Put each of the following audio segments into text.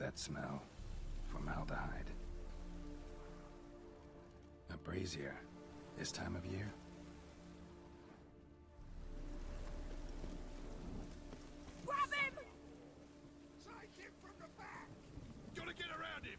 that smell. Formaldehyde. A brazier. This time of year? Grab him! Take him from the back! Gotta get around him!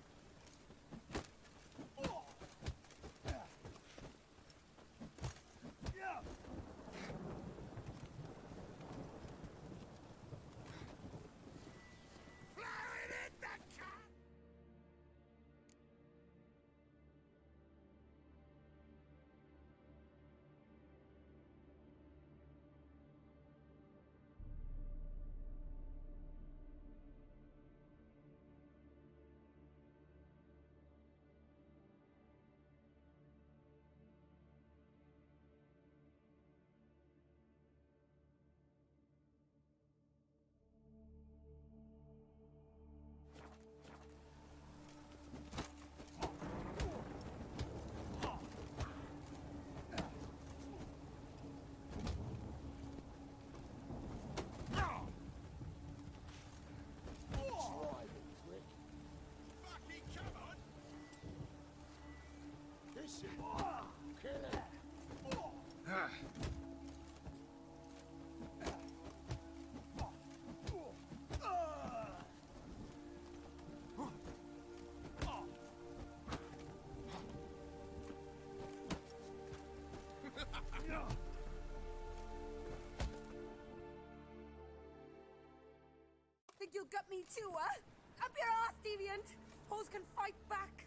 Think you'll gut me too, huh? Up your ass, deviant! Hoes can fight back!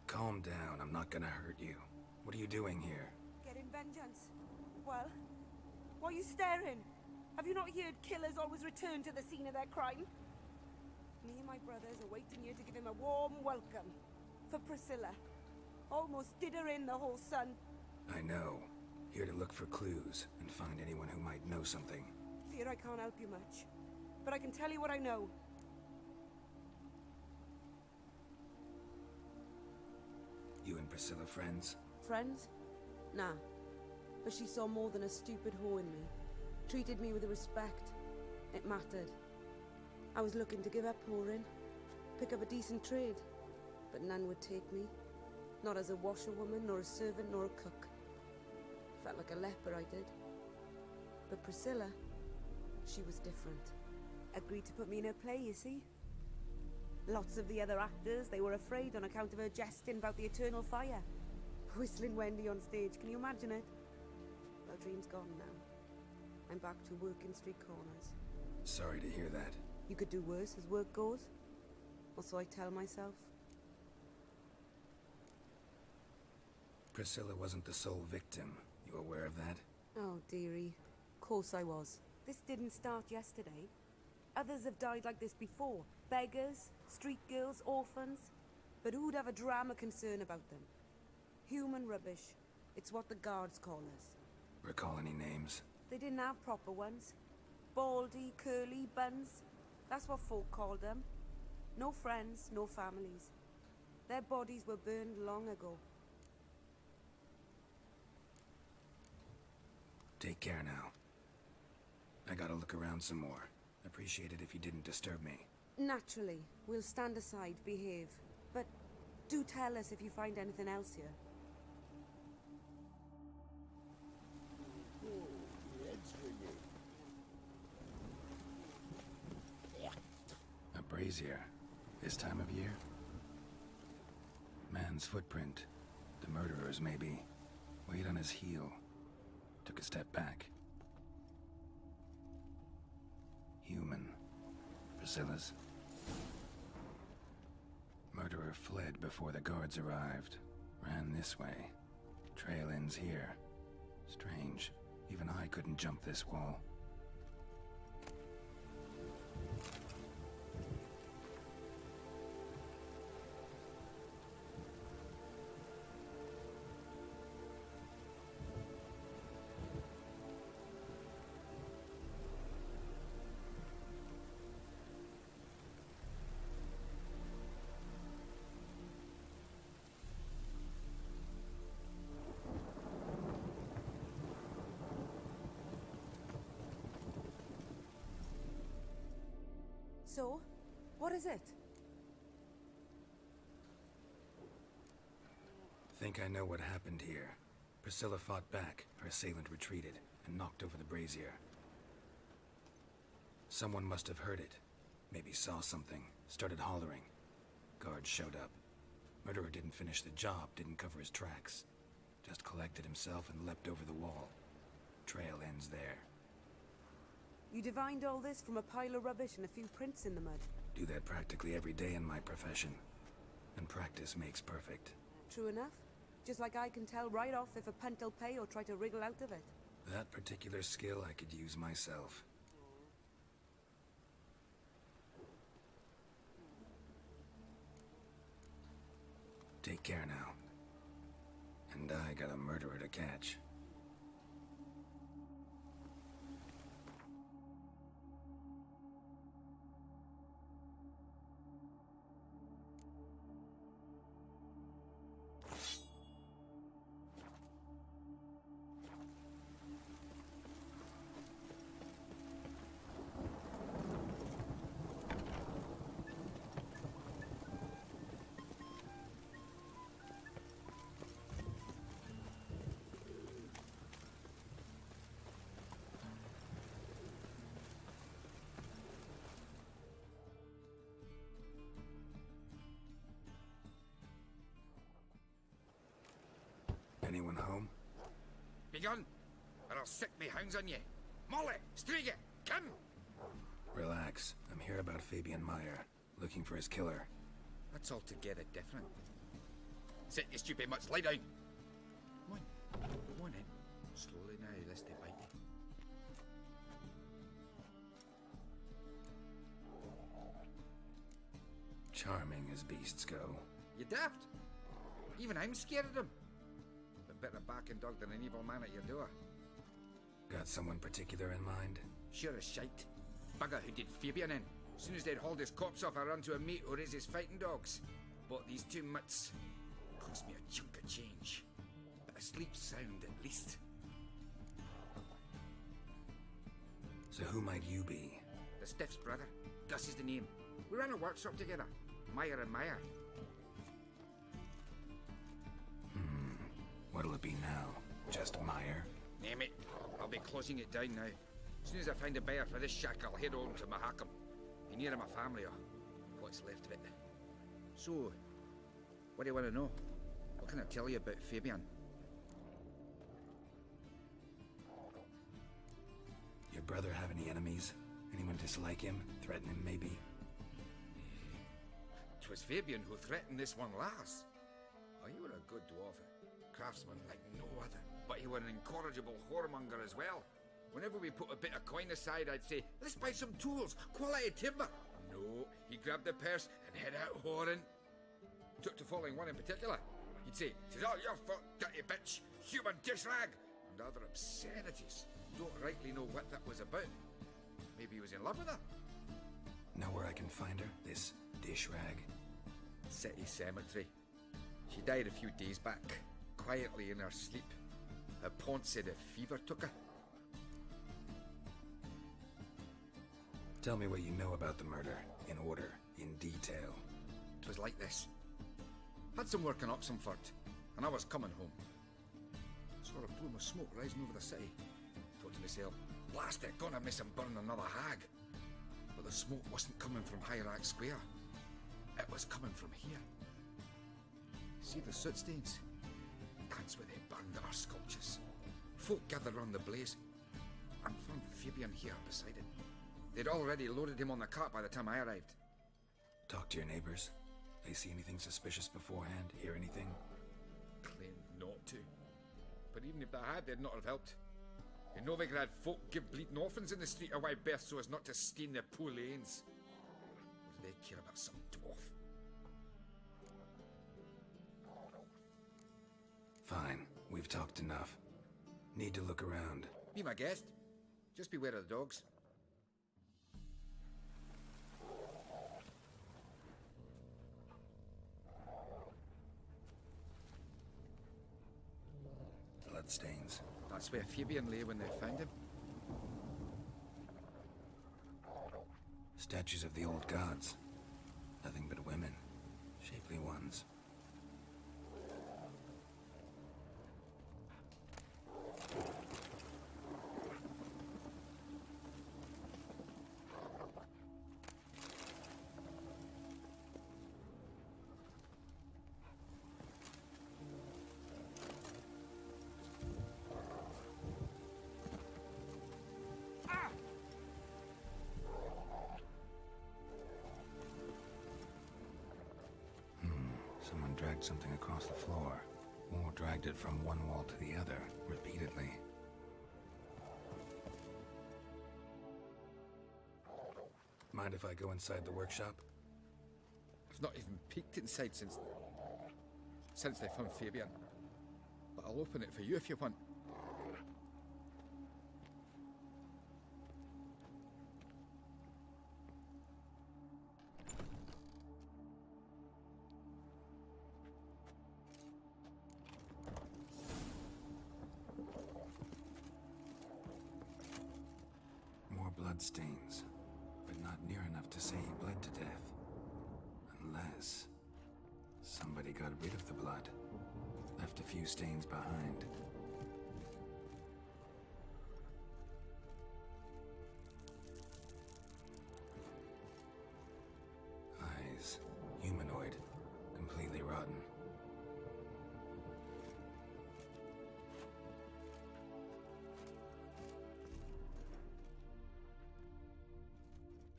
Calm down, I'm not gonna hurt you. What are you doing here? Getting vengeance. Well, why are you staring? Have you not heard killers always return to the scene of their crime? Me and my brothers are waiting here to give him a warm welcome. For Priscilla. Almost did her in, the whole son. I know. Here to look for clues and find anyone who might know something. Fear I can't help you much. But I can tell you what I know. You and Priscilla friends? Friends? Nah. But she saw more than a stupid whore in me. Treated me with respect. It mattered. I was looking to give up whoring. Pick up a decent trade. But none would take me. Not as a washerwoman, nor a servant, nor a cook. Felt like a leper, I did. But Priscilla, she was different. Agreed to put me in her play, you see? Lots of the other actors, they were afraid on account of her jesting about the eternal fire. Whistling Wendy on stage, can you imagine it? Well, dream's gone now. I'm back to working street corners. Sorry to hear that. You could do worse as work goes. Or so I tell myself. Priscilla wasn't the sole victim. You aware of that? Oh, dearie. Of course I was. This didn't start yesterday. Others have died like this before. Beggars, street girls, orphans. But who'd have a drama concern about them? Human rubbish. It's what the guards call us. Recall any names? They didn't have proper ones. Baldy, curly, buns. That's what folk called them. No friends, no families. Their bodies were burned long ago. Take care now. I gotta look around some more. Appreciate it if you didn't disturb me. Naturally. We'll stand aside, behave. But do tell us if you find anything else here. A brazier. This time of year? Man's footprint. The murderer's maybe. Weight on his heel. Took a step back. Human. Priscilla's. Murderer fled before the guards arrived. Ran this way. Trail ends here. Strange. Even I couldn't jump this wall. So, What is it? Think I know what happened here. Priscilla fought back, her assailant retreated, and knocked over the brazier. Someone must have heard it. Maybe saw something, started hollering. Guards showed up. Murderer didn't finish the job, didn't cover his tracks. Just collected himself and leapt over the wall. Trail ends there. You divined all this from a pile of rubbish and a few prints in the mud. Do that practically every day in my profession. And practice makes perfect. True enough. Just like I can tell right off if a punt'll pay or try to wriggle out of it. That particular skill I could use myself. Take care now. And I got a murderer to catch. Anyone home? Begone, or I'll sick me hounds on you. Molly, Striga, come! Relax. I'm here about Fabian Meyer, looking for his killer. That's altogether different. Sit, you stupid mutts, lie down. Come on in. Slowly now, lest they bite you. Charming as beasts go. You daft? Even I'm scared of them. Better barking dog than an evil man at your door. Got someone particular in mind? Sure as shite. Bugger who did Fabian in. As soon as they'd hauled his corpse off, I ran to a mate who raises fighting dogs. Bought these two mutts. Cost me a chunk of change. But I sleep sound at least. So who might you be? The Stiff's brother. Gus is the name. We ran a workshop together. Meyer and Meyer. What'll it be now? Just Meyer? Name it. I'll be closing it down now. As soon as I find a buyer for this shack, I'll head home to Mahakam. Be near my family, or what's left of it. So, what do you want to know? What can I tell you about Fabian? Your brother have any enemies? Anyone dislike him? Threaten him, maybe? 'Twas Fabian who threatened this one last. Oh, you were a good dwarf. Craftsman like no other, but he were an incorrigible whoremonger as well. Whenever we put a bit of coin aside, I'd say, let's buy some tools, quality timber. No, he grabbed the purse and head out whoring. Took to following one in particular. He'd say, "'Tis all your fault, dirty bitch, human dish rag," and other obscenities. Don't rightly know what that was about. Maybe he was in love with her. Know where I can find her? This dish rag? City cemetery. She died a few days back. Quietly in her sleep. Her pawn said a fever took her. Tell me what you know about the murder, in order, in detail. It was like this. Had some work in Oxenford, and I was coming home. Saw a plume of smoke rising over the city. Thought to myself, blast it, gonna miss him burn another hag. But the smoke wasn't coming from Hierarch Square. It was coming from here. See the soot stains? That's where they burned our sculptures. Folk gathered round the blaze, and found Fabian here beside it. They'd already loaded him on the cart by the time I arrived. Talk to your neighbors. They see anything suspicious beforehand? Hear anything? Claimed not to. But even if they had, they'd not have helped. In Novigrad, folk give bleeding orphans in the street a wide berth so as not to stain their poor lanes. Or do they care about some dwarf? Fine, we've talked enough. Need to look around. Be my guest. Just beware of the dogs. Bloodstains. That's where Fabian lay when they found him. Statues of the old gods. dragged something across the floor, or dragged it from one wall to the other, repeatedly. Mind if I go inside the workshop? I've not even peeked inside since they found Fabian. But I'll open it for you if you want. More bloodstains, but not near enough to say he bled to death. Unless somebody got rid of the blood, left a few stains behind. Eyes, humanoid, completely rotten.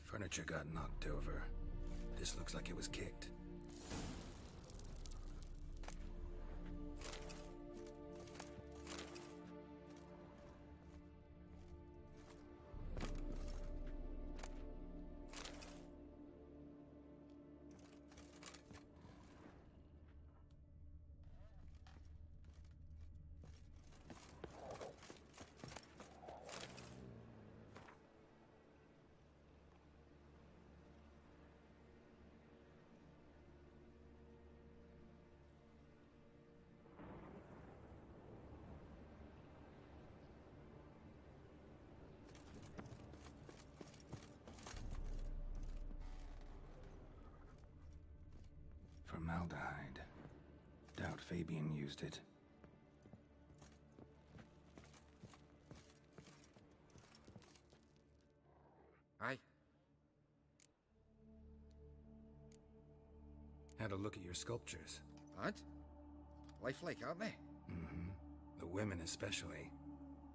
Furniture got knocked over. This looks like it was kicked. Formaldehyde. Doubt Fabian used it. Aye. Had a look at your sculptures. And? Lifelike, aren't they? Mm-hmm. The women especially.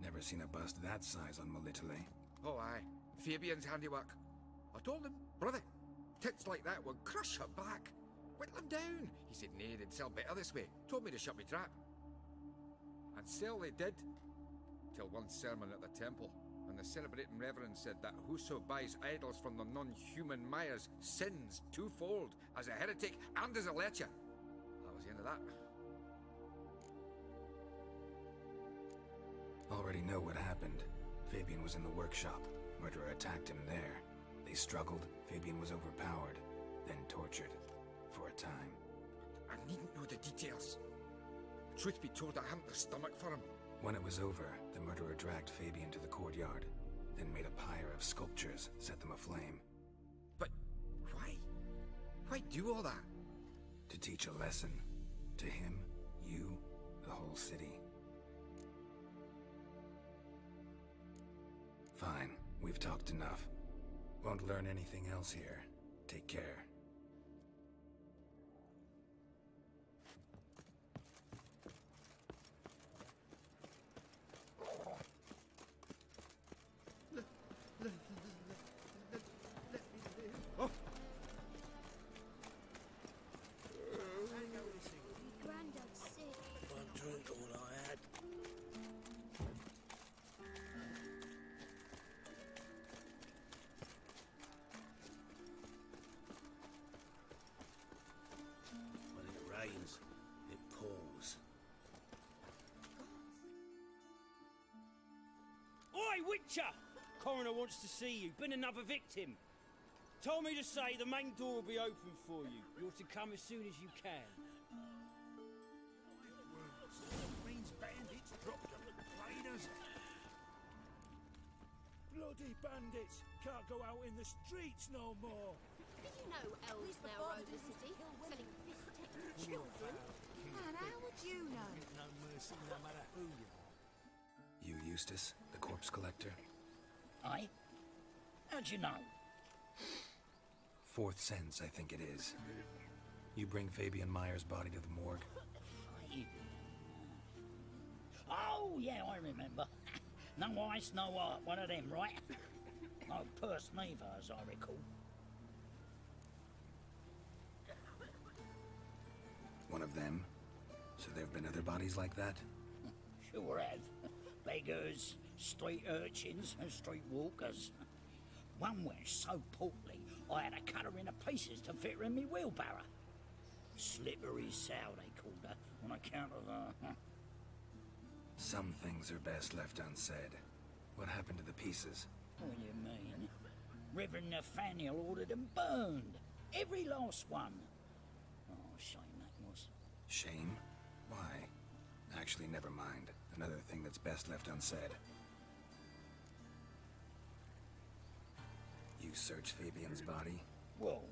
Never seen a bust that size on Melitele. Oh, aye. Fabian's handiwork. I told him, brother, tits like that would crush her back. Whittle him down. He said, nay, they'd sell better this way. Told me to shut me trap. And sell they did. Till one sermon at the temple, and the celebrating reverend said that whoso buys idols from the non-human Myers sins twofold, as a heretic and as a lecher. That was the end of that. Already know what happened. Fabian was in the workshop. Murderer attacked him there. They struggled. Fabian was overpowered, then tortured. For a time. I needn't know the details. Truth be told, I hadn't the stomach for him. When it was over, the murderer dragged Fabian to the courtyard, then made a pyre of sculptures, set them aflame. But why? Why do all that? To teach a lesson. To him, you, the whole city. Fine, we've talked enough. Won't learn anything else here. Take care. It pours. Oi, Witcher! Coroner wants to see you. Been another victim. Told me to say the main door will be open for you. You're to come as soon as you can. Means bandits dropped them. Raiders. Bloody bandits can't go out in the streets no more. Did you know elves now roam the city, selling fish-tipped children? And how would you know? No mercy no matter who you are. You, Eustace, the corpse collector? Aye? How'd you know? Fourth sense, I think it is. You bring Fabian Myers' body to the morgue? Oh, yeah, I remember. No ice, no art, one of them, right? No purse neither, as I recall. One of them. So there have been other bodies like that? Sure have. Beggars, street urchins, and street walkers. One went so portly, I had to cut her into pieces to fit her in me wheelbarrow. Slippery sow, they called her, on account of her. Some things are best left unsaid. What happened to the pieces? What do you mean? Reverend Nathaniel ordered them burned. Every last one. Oh, shame that was. Shame? Why? Actually, never mind. Another thing that's best left unsaid. You searched Fabian's body? Well,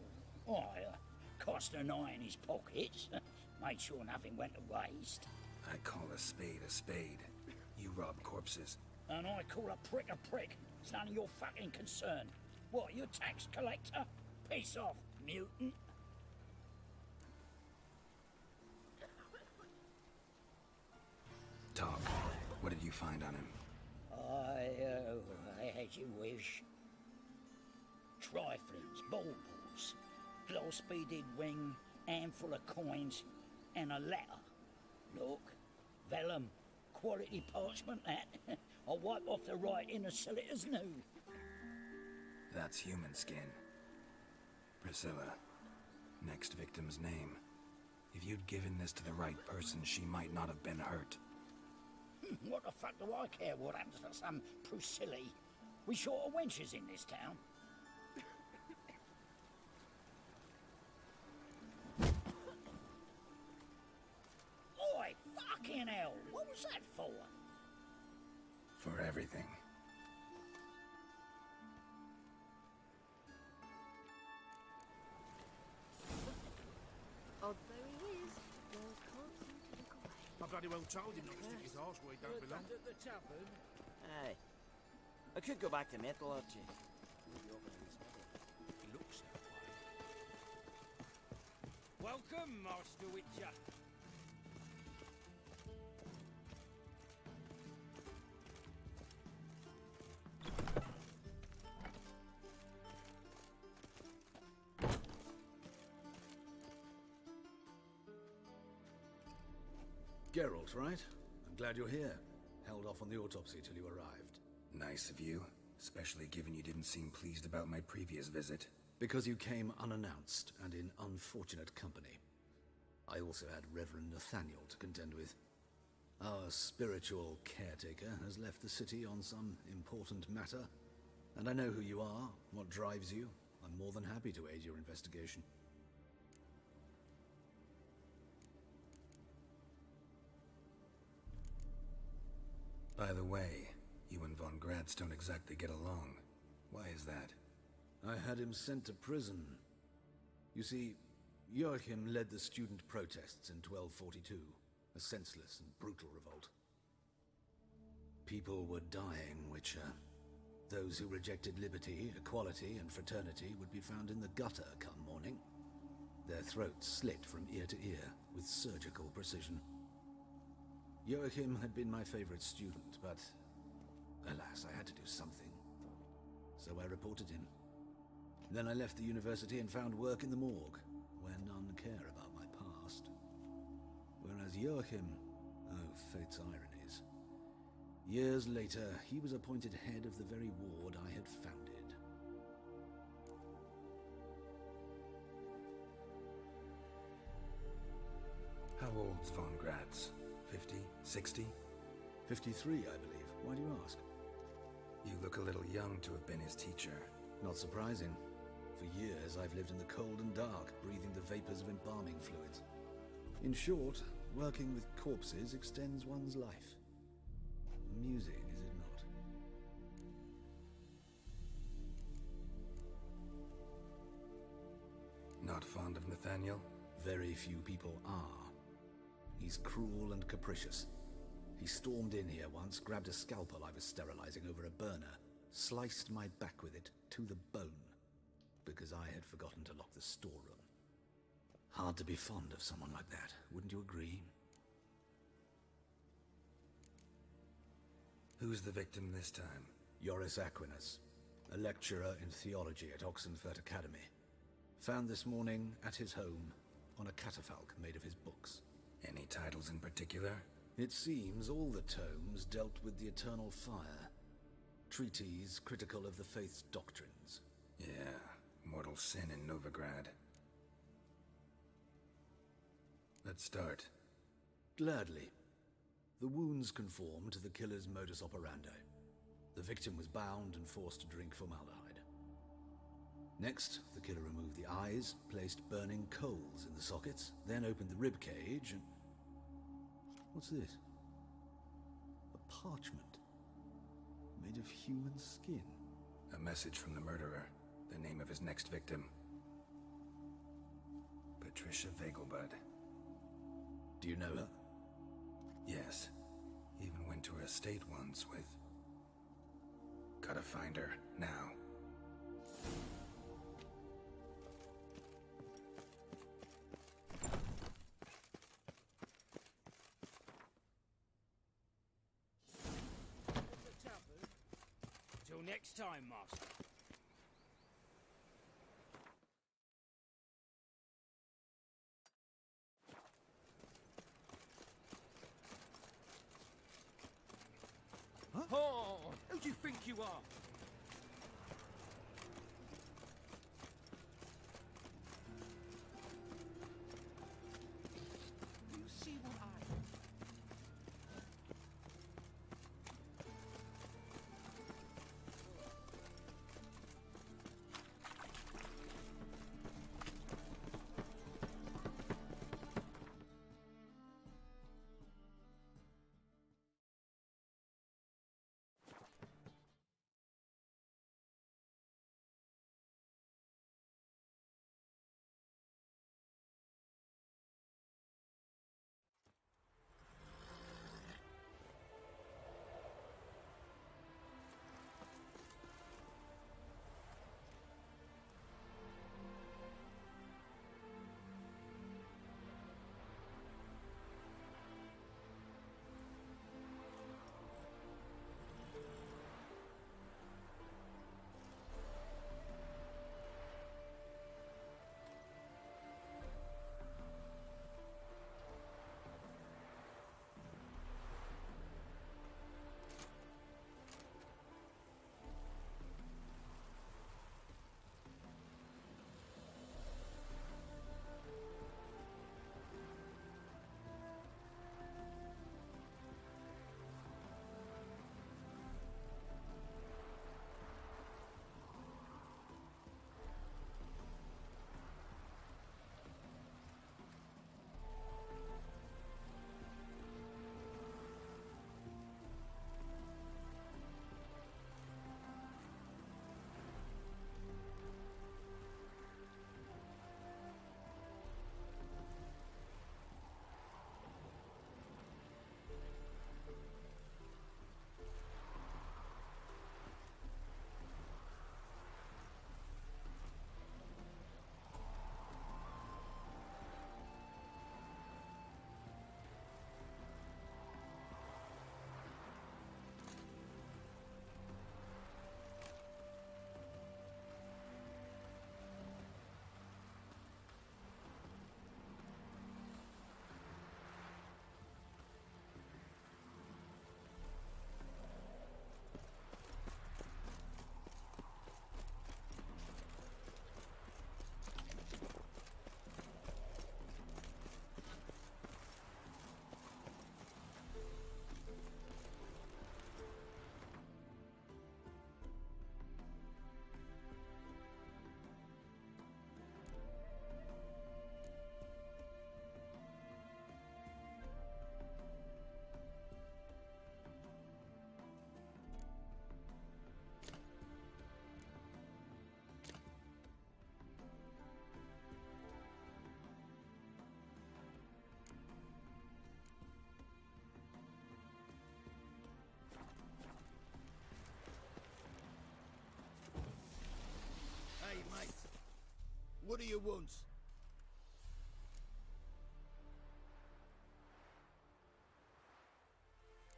I cast an eye in his pockets. Made sure nothing went to waste. I call a spade a spade. You rob corpses. And I call a prick a prick. It's none of your fucking concern. What, you tax collector? Piss off, mutant. Talk. What did you find on him? As you wish. Triflings, baubles, gloss-beaded ring, handful of coins, and a letter. Look, vellum, quality parchment that. I'll wipe off the writing and sell it as new. That's human skin. Priscilla. Next victim's name. If you'd given this to the right person, she might not have been hurt. What the fuck do I care what happens to some Priscilla? We short of wenches in this town. Oi, fucking hell! What was that for? For everything. Odd though he is, girls can't seem to look away. I bloody well told him not to stick his arse where he don't belong. At the tavern? Aye. I could go back to metallurgy. He looks that way. Welcome, Master Witcher. Geralt, right? I'm glad you're here. Held off on the autopsy till you arrived. Nice of you, especially given you didn't seem pleased about my previous visit. Because you came unannounced and in unfortunate company. I also had Reverend Nathaniel to contend with. Our spiritual caretaker has left the city on some important matter, and I know who you are, what drives you. I'm more than happy to aid your investigation. By the way, you and Von Gratz don't exactly get along. Why is that? I had him sent to prison. You see, Joachim led the student protests in 1242, a senseless and brutal revolt. People were dying, Witcher. Those who rejected liberty, equality, and fraternity would be found in the gutter come morning. Their throats slit from ear to ear with surgical precision. Joachim had been my favorite student, but alas, I had to do something. So I reported him. Then I left the university and found work in the morgue, where none care about my past. Whereas Joachim, oh, fate's ironies. Years later, he was appointed head of the very ward I had founded. How old's Von Gratz? 50? 60? 53, I believe. Why do you ask? You look a little young to have been his teacher. Not surprising. For years, I've lived in the cold and dark, breathing the vapors of embalming fluids. In short, working with corpses extends one's life. Amusing, is it not? Not fond of Nathaniel? Very few people are. He's cruel and capricious. He stormed in here once, grabbed a scalpel I was sterilizing over a burner, sliced my back with it to the bone, because I had forgotten to lock the storeroom. Hard to be fond of someone like that, wouldn't you agree? Who's the victim this time? Joris Aquinas, a lecturer in theology at Oxenfurt Academy. Found this morning at his home on a catafalque made of his books. Any titles in particular? It seems all the tomes dealt with the eternal fire. Treatises critical of the faith's doctrines. Yeah, mortal sin in Novigrad. Let's start. Gladly. The wounds conform to the killer's modus operandi. The victim was bound and forced to drink formaldehyde. Next, the killer removed the eyes, placed burning coals in the sockets, then opened the rib cage and... What's this? A parchment. Made of human skin. A message from the murderer. The name of his next victim. Patricia Vegelbud. Do you know her? Yes. Even went to her estate once with... Gotta find her, now. Till next time, Master. Huh? Oh, who do you think you are? You see what I... What do you want?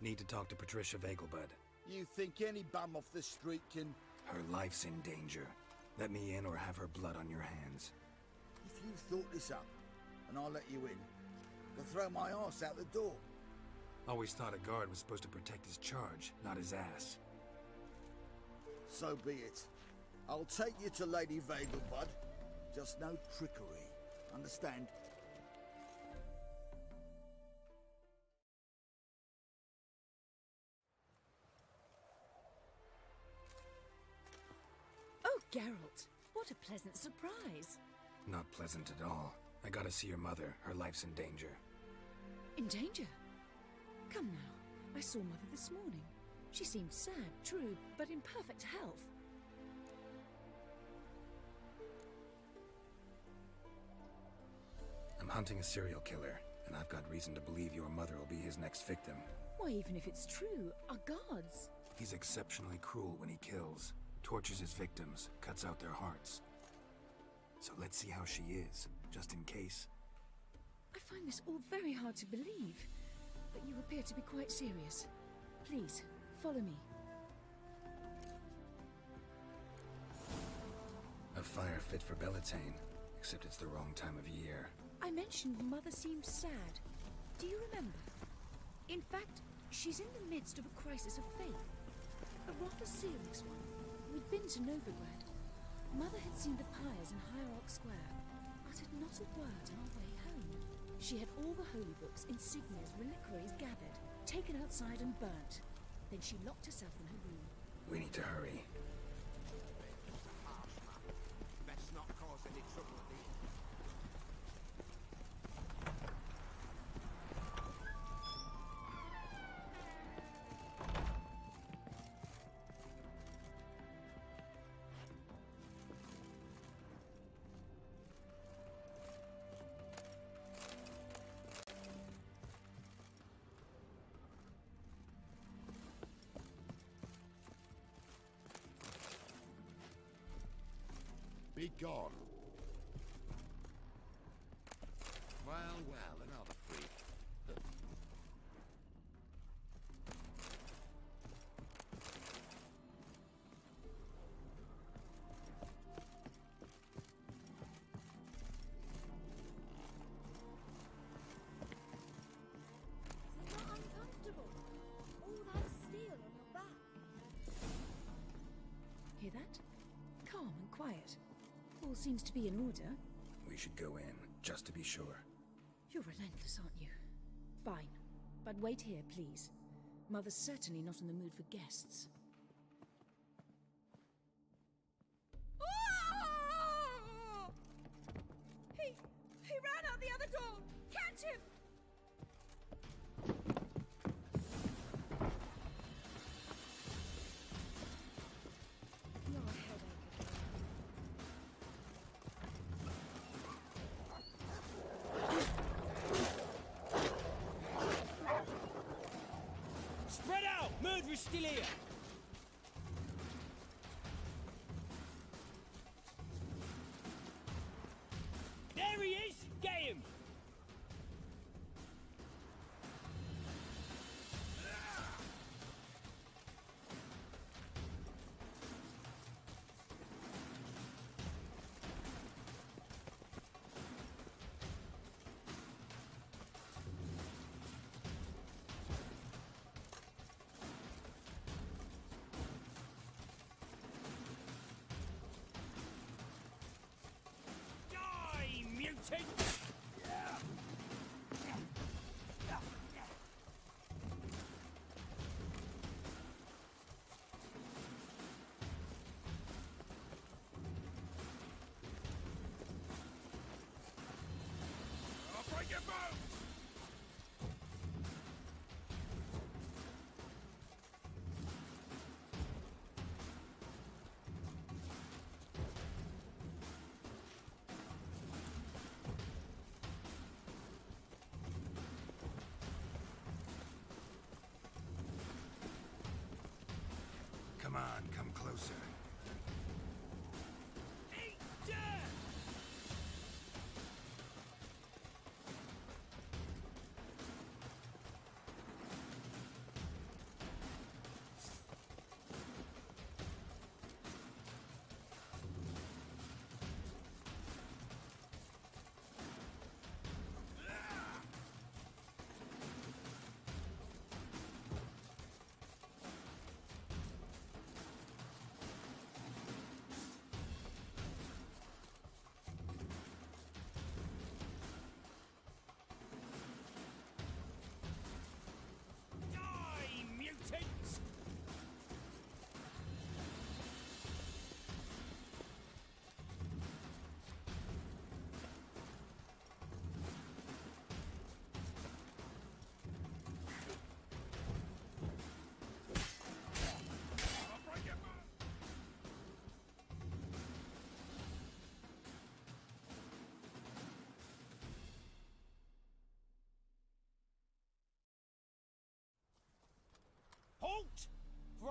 Need to talk to Patricia Vegelbud. You think any bum off the street can... Her life's in danger. Let me in or have her blood on your hands. If you thought this up, and I'll let you in, Could throw my arse out the door. Always thought a guard was supposed to protect his charge, not his ass. So be it. I'll take you to Lady Vagel, bud. Just no trickery. Understand? Oh, Geralt, what a pleasant surprise. Not pleasant at all. I gotta see your mother. Her life's in danger. In danger? Come now, I saw Mother this morning. She seemed sad, true, but in perfect health. I'm hunting a serial killer, and I've got reason to believe your mother will be his next victim. Why, even if it's true, our guards... He's exceptionally cruel when he kills, tortures his victims, cuts out their hearts. So let's see how she is, just in case. I find this all very hard to believe, but you appear to be quite serious. Please, follow me. A fire fit for Bellatane, except it's the wrong time of year. I mentioned Mother seemed sad. Do you remember? In fact, she's in the midst of a crisis of faith. A rather serious one. We'd been to Novigrad. Mother had seen the pyres in Hierarch Square, uttered not a word on our way home. She had all the holy books, insignias, reliquaries gathered, taken outside and burnt. Then she locked herself in her room. We need to hurry. Best not cause any trouble. Be gone. Well, well, another freak. Is it not uncomfortable? All that steel on your back. Hear that? Calm and quiet. All seems to be in order. We should go in, just to be sure. You're relentless, aren't you? Fine. But wait here, please. Mother's certainly not in the mood for guests. Oh! He ran out the other door! Catch him! Murderer's still here! There he is! Get him! Mutant! I'll break your bones! Come on, come closer.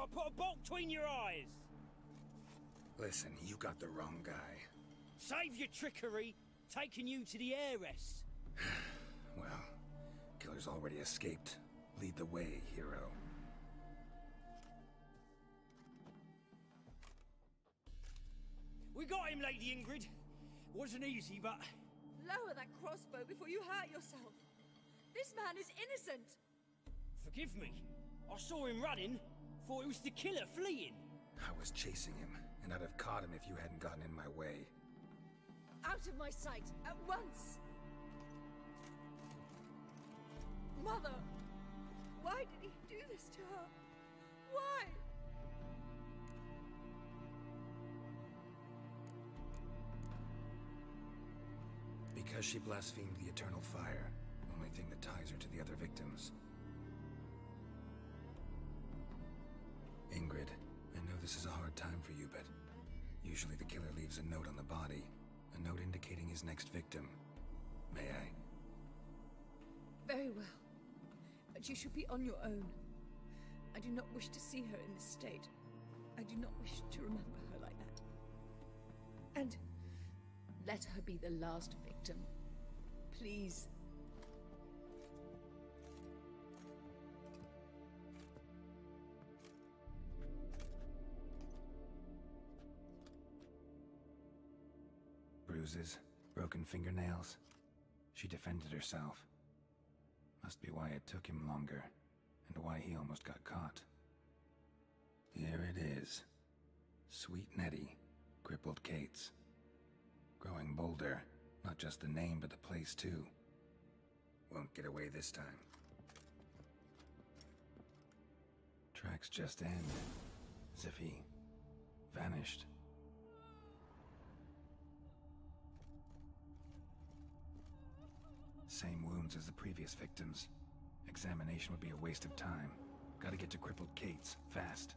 I put a bolt between your eyes. Listen, you got the wrong guy. Save your trickery, taking you to the heiress. Well, killer's already escaped. Lead the way, hero. We got him, Lady Ingrid. Wasn't easy, but... Lower that crossbow before you hurt yourself. This man is innocent. Forgive me. I saw him running. Thought it was the killer fleeing. I was chasing him, and I'd have caught him if you hadn't gotten in my way. Out of my sight, at once! Mother! Why did he do this to her? Why? Because she blasphemed the eternal fire. Only thing that ties her to the other victims. Ingrid, I know this is a hard time for you, but usually the killer leaves a note on the body. A note indicating his next victim. May I? Very well. But you should be on your own. I do not wish to see her in this state. I do not wish to remember her like that. And let her be the last victim. Please. Bruises, broken fingernails. She defended herself. Must be why it took him longer, and why he almost got caught. Here it is. Sweet Nettie, crippled Kate's. Growing bolder, not just the name but the place too. Won't get away this time. Tracks just end, as if he vanished. Same wounds as the previous victims. Examination would be a waste of time. Gotta get to crippled Kate's, fast.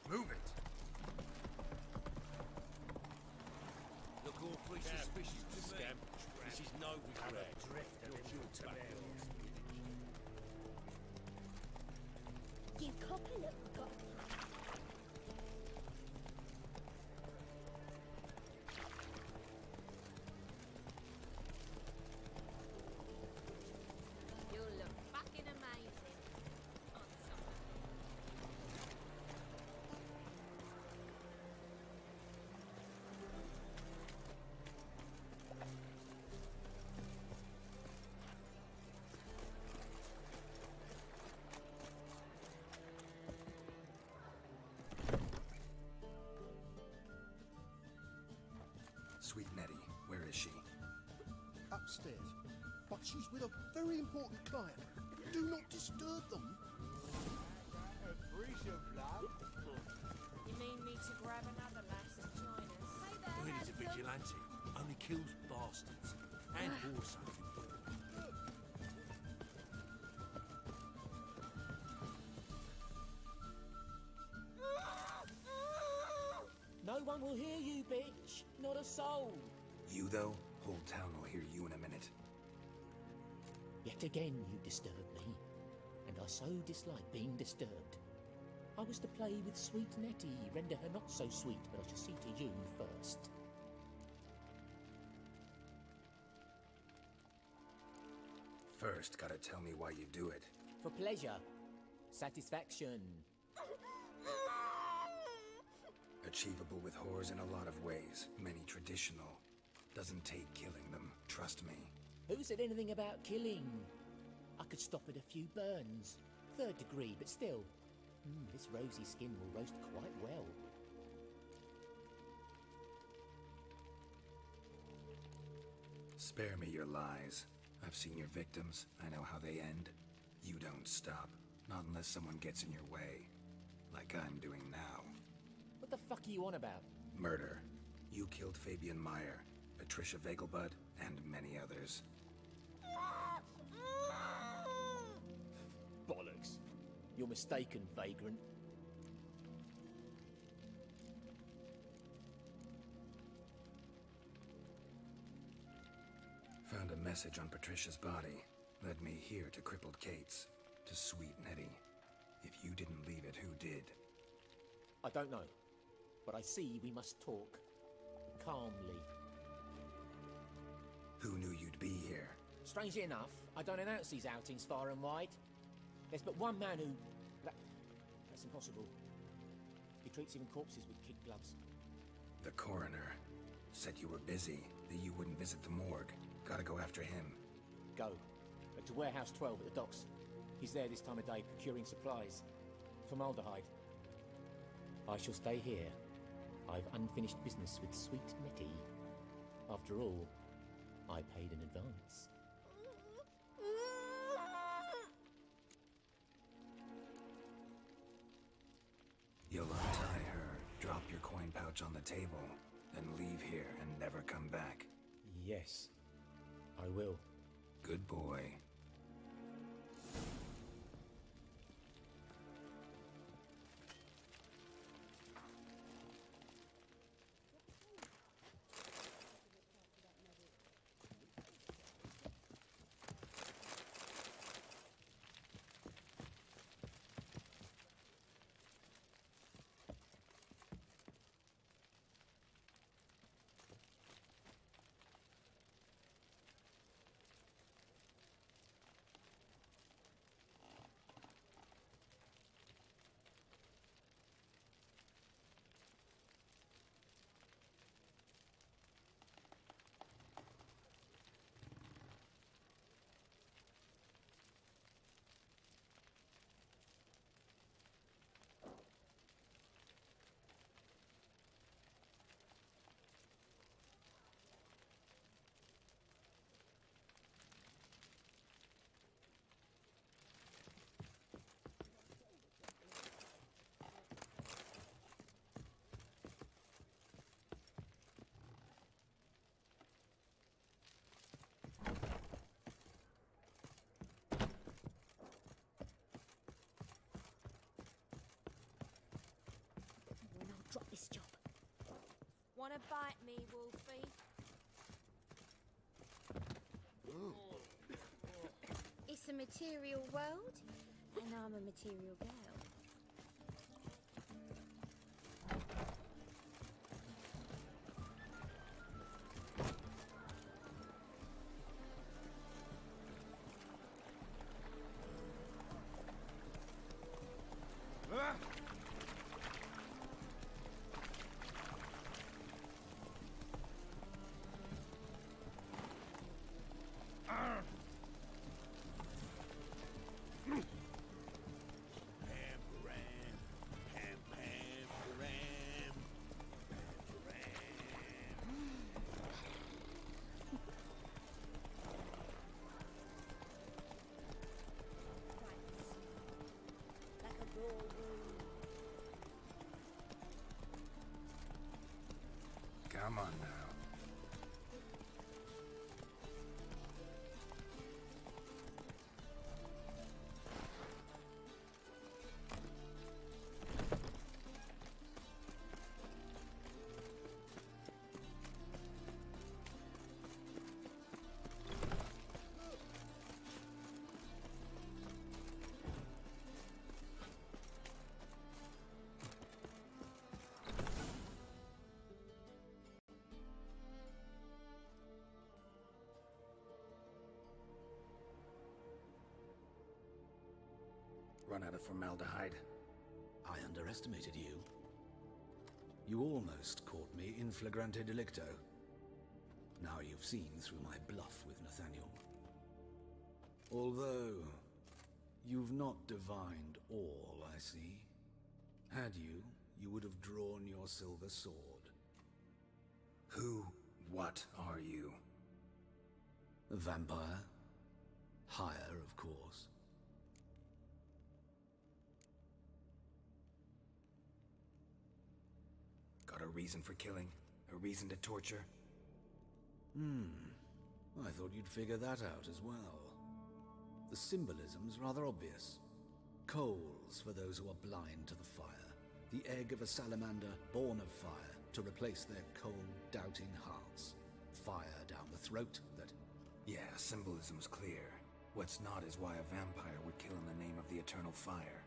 Move it! Look awfully suspicious to me. This is no regret. You copper little god. You look fucking amazing. On something. Sweet Nettie, where is she? Upstairs. But she's with a very important client. Do not disturb them. You mean me to grab another lass to join us? Hey there, Who is a handsome. vigilante? Only kills bastards. And whores. No one will hear you, bitch. Not a soul. You, though? Whole town will hear you in a minute. Yet again you disturb me, and I so dislike being disturbed. I was to play with sweet Nettie, render her not so sweet, but I shall see to you first. First, gotta tell me why you do it. For pleasure. Satisfaction. Achievable with whores in a lot of ways, many traditional. Doesn't take killing them, trust me. Who said anything about killing? I could stop at a few burns. 3rd degree, but still. This rosy skin will roast quite well. Spare me your lies. I've seen your victims. I know how they end. You don't stop. Not unless someone gets in your way. Like I'm doing now. What the fuck are you on about? Murder. You killed Fabian Meyer, Patricia Vegelbud, and many others. Bollocks. You're mistaken, vagrant. Found a message on Patricia's body. Led me here to crippled Kate's. To sweet Nettie. If you didn't leave it, who did? I don't know. But I see we must talk. Calmly. Who knew you'd be here? Strangely enough, I don't announce these outings far and wide. There's but one man who... That's impossible. He treats even corpses with kid gloves. The coroner. Said you were busy, that you wouldn't visit the morgue. Gotta go after him. Go. To Warehouse 12 at the docks. He's there this time of day procuring supplies. Formaldehyde. I shall stay here. I've unfinished business with sweet Nettie. After all, I paid in advance. You'll untie her, drop your coin pouch on the table, then leave here and never come back. Yes, I will. Good boy. Drop this job. Wanna bite me, Wolfie? It's a material world, and I'm a material girl. Come on now. Run out of formaldehyde. I underestimated you. You almost caught me in flagrante delicto. Now you've seen through my bluff with Nathaniel. Although, you've not divined all, I see. Had you, you would have drawn your silver sword. What are you? A vampire. Higher, of course. Got a reason for killing? A reason to torture? I thought you'd figure that out as well. The symbolism's rather obvious. Coals for those who are blind to the fire. The egg of a salamander born of fire to replace their cold, doubting hearts. Fire down the throat that... Yeah, symbolism's clear. What's not is why a vampire would kill in the name of the eternal fire.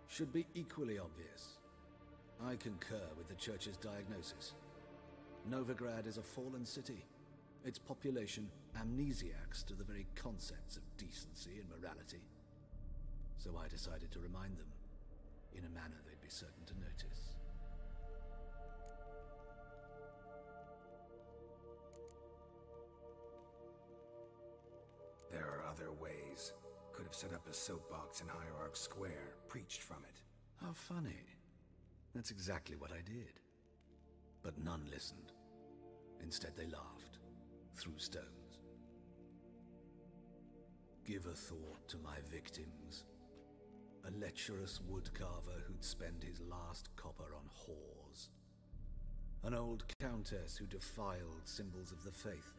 Should be equally obvious. I concur with the Church's diagnosis. Novigrad is a fallen city. Its population amnesiacs to the very concepts of decency and morality. So I decided to remind them, in a manner they'd be certain to notice. There are other ways. Could have set up a soapbox in Hierarch Square, preached from it. How funny. That's exactly what I did. But none listened. Instead they laughed, threw stones. Give a thought to my victims. A lecherous woodcarver who'd spend his last copper on whores. An old countess who defiled symbols of the faith.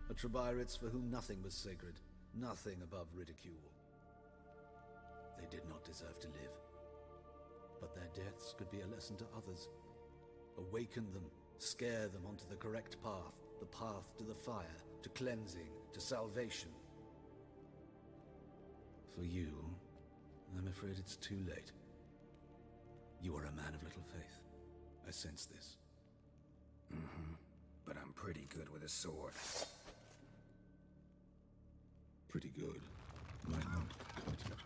A Trebirates for whom nothing was sacred, nothing above ridicule. They did not deserve to live. But their deaths could be a lesson to others. Awaken them, scare them onto the correct path, the path to the fire, to cleansing, to salvation. For you, I'm afraid it's too late. You are a man of little faith. I sense this. But I'm pretty good with a sword. Pretty good. Might not cut it.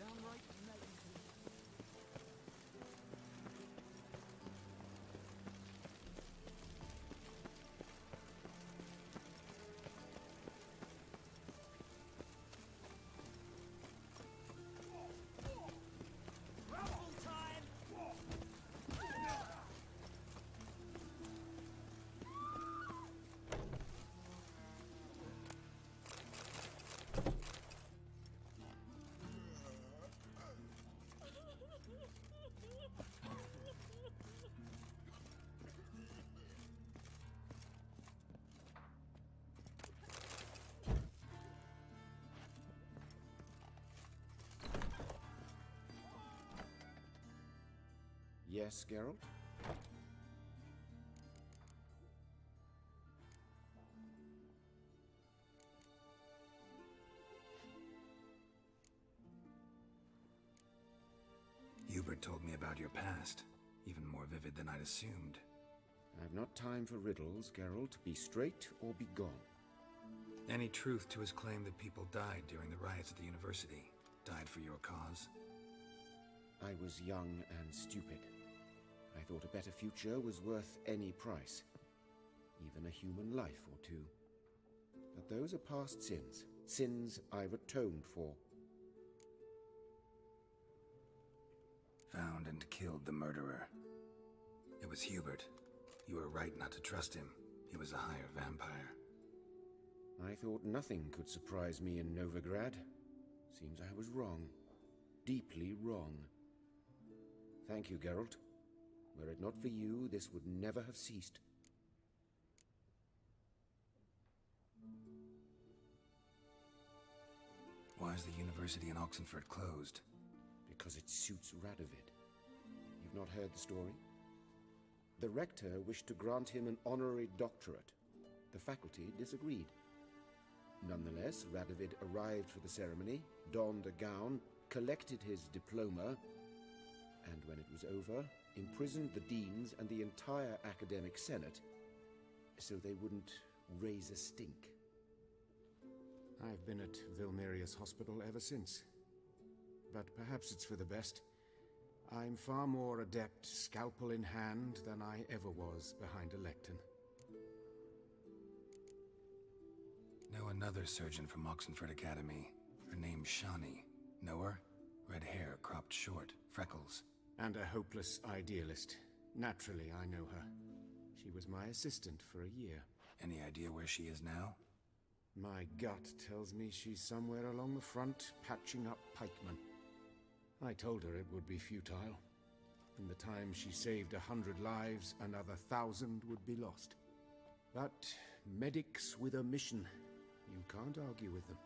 downright melancholy. Rumble time! Yes, Geralt? Hubert told me about your past, even more vivid than I'd assumed. I've not time for riddles, Geralt. Be straight or be gone. Any truth to his claim that people died during the riots at the university? Died for your cause? I was young and stupid. I thought a better future was worth any price. Even a human life or two. But those are past sins. Sins I've atoned for. Found and killed the murderer. It was Hubert. You were right not to trust him. He was a higher vampire. I thought nothing could surprise me in Novigrad. Seems I was wrong. Deeply wrong. Thank you, Geralt. Were it not for you, this would never have ceased. Why is the university in Oxenford closed? Because it suits Radovid. You've not heard the story? The rector wished to grant him an honorary doctorate. The faculty disagreed. Nonetheless, Radovid arrived for the ceremony, donned a gown, collected his diploma, and when it was over, imprisoned the deans and the entire academic senate so they wouldn't raise a stink. I've been at Vilmerius Hospital ever since. But perhaps it's for the best. I'm far more adept scalpel in hand than I ever was behind a lectern. Know another surgeon from Oxenford Academy. Her name's Shani. Know her? Red hair, cropped short, freckles. And a hopeless idealist. Naturally, I know her. She was my assistant for a year. Any idea where she is now? My gut tells me she's somewhere along the front, patching up pikemen. I told her it would be futile. In the time she saved 100 lives, another 1,000 would be lost. But medics with a mission. You can't argue with them.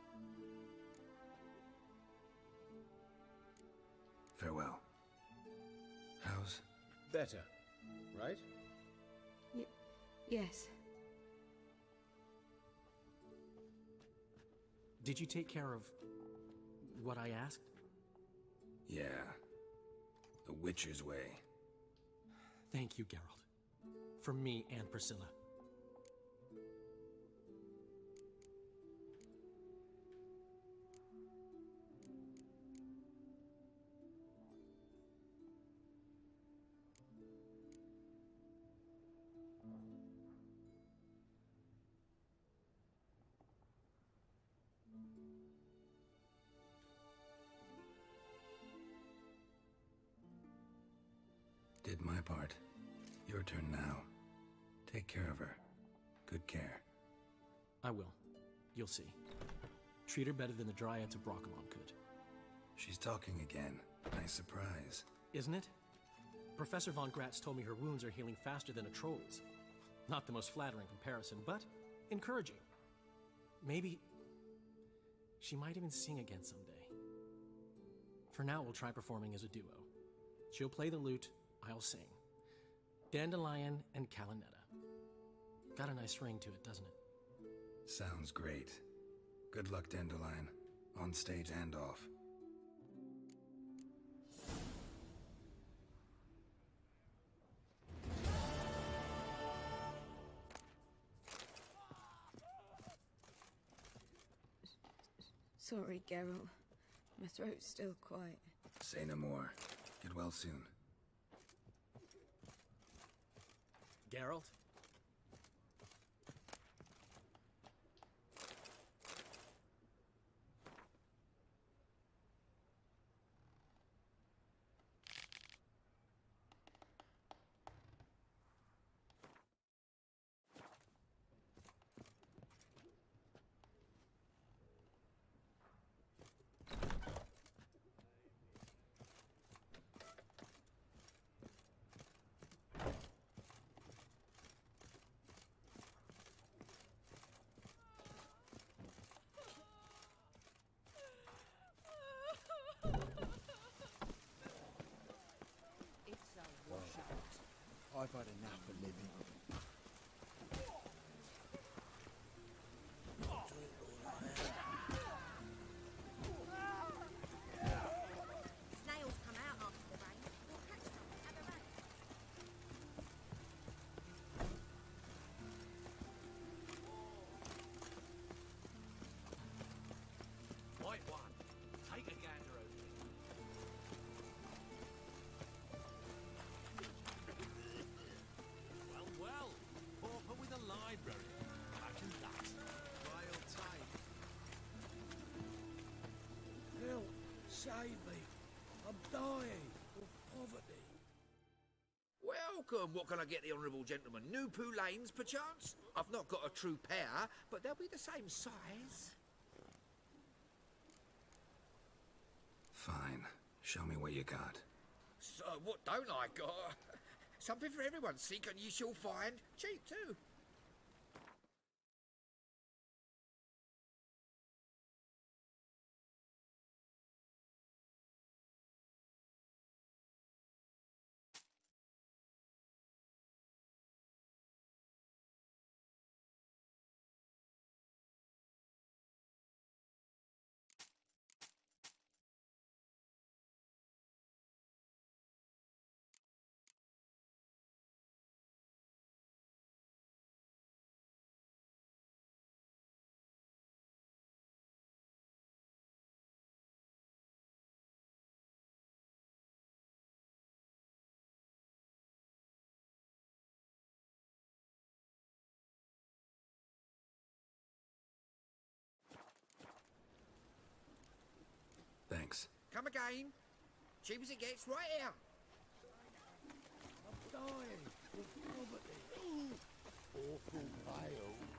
Farewell. How's... Better, right? Yes. Did you take care of what I asked? Yeah. The Witcher's way. Thank you, Geralt. From me and Priscilla. Did my part. Your turn now. Take care of her. Good care. I will. You'll see. Treat her better than the Dryads of Brockamon could. She's talking again. Nice surprise. Isn't it? Professor von Gratz told me her wounds are healing faster than a troll's. Not the most flattering comparison, but encouraging. Maybe she might even sing again someday. For now, we'll try performing as a duo. She'll play the lute, I'll sing. Dandelion and Calinetta. Got a nice ring to it, doesn't it? Sounds great. Good luck, Dandelion. On stage and off. Sorry, Geralt. My throat's still quiet. Say no more. Get well soon. Geralt? I've had enough of living. Snails come out after the rain. We'll catch them at the rain. White one, take a gander over it. Well, pauper with a library. Imagine that. Rail tight. Help! Save me! I'm dying of poverty. Welcome! What can I get the honourable gentleman? New Poo Lanes, perchance? I've not got a true pair, but they'll be the same size. Fine. Show me what you got. So, what don't I got? Something for everyone. Seek and ye shall find. Cheap, too. Thanks. Come again. Cheap as it gets, right here. I'm dying of poverty. Awful pale.